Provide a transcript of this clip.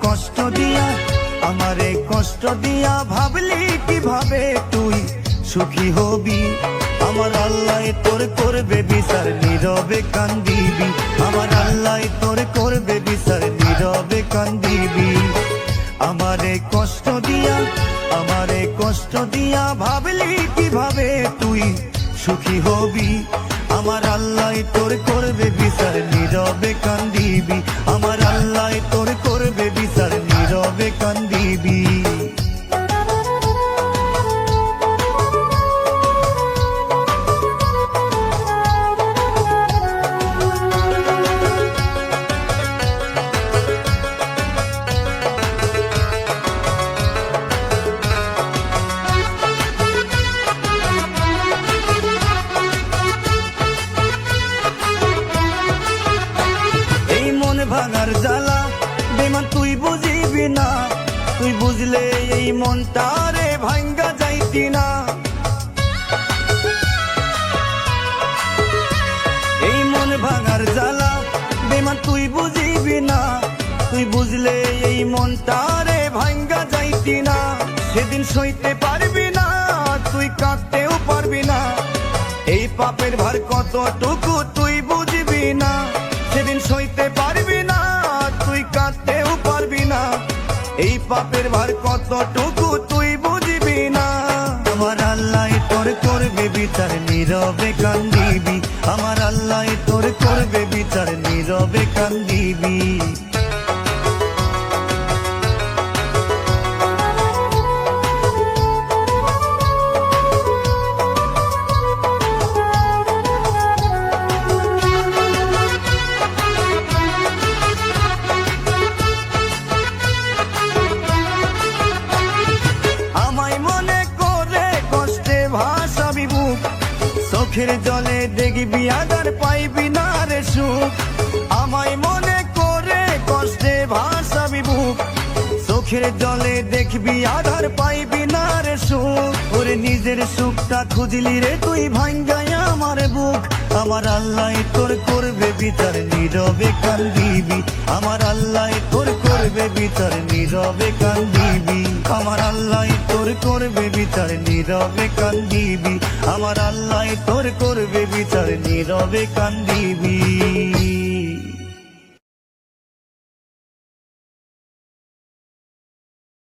কষ্ট দিয়া ভাবলি কিভাবে তুই সুখী হবি। আমার আল্লাহ তোর করবে বিচার, নীরবে কান্দিবি। আমার আল্লাহ তোর করবে বিচার, নীরবে কান্দিবি। আমারে কষ্ট দিয়া ভাবলি কিভাবে তুই সুখী হবি। আমার আল্লাহ তোর করবে বিচার, নীরবে কান্দিবি। আমার আল্লাহ তোর করবে বিচার, নীরবে কান্দিবি। ভাঙার জ্বালা বেমান তুই বুঝিবি না, তুই বুঝলে এই মনটারে ভাঙ্গা যাইতি না। এই মন ভাঙার জ্বালা বেমান তুই বুঝিবি না, তুই বুঝলে এই মনটারে ভাঙ্গা যাইতি না। সেদিন সইতে পারবি না, তুই কাঁদতেও পারবি না। এই পাপের ভার কতটুকু তুই বুঝবি না। সেদিন সইতে পারবি না, তুই কাঁদতেও পারবি না। এই পাপের ভার কতটুকু তুই বুঝবি না। আমার আল্লাহ তোর করবে বিচার, নীরবে কান্দিবি। আমার আল্লাহ তোর করবে বিচার, নীরবে কান্দিবি। চোখের জলে দেখবি আদার পাইবি না রে সুখ। আমায় মনে করে কষ্টে ভাসাবি বুক। চোখের জলে দেখবি আধার পাইবি না রে সুখ। ওরে নিজের সুখটা খুঁজলি রে তুই ভাঙ্গাই আমার বুক। আমার আল্লাহ তোর করবে বিচার, নীরবে কান্দিবি। আমার আল্লাহ তোর করবে বিচার, নীরবে কান্দিবি। আমার আল্লাহ তোর করবে বিচার, নীরবে কান্দিবি। আমার আল্লাহ তোর করবে বিচার, নীরবে কান্দিবি।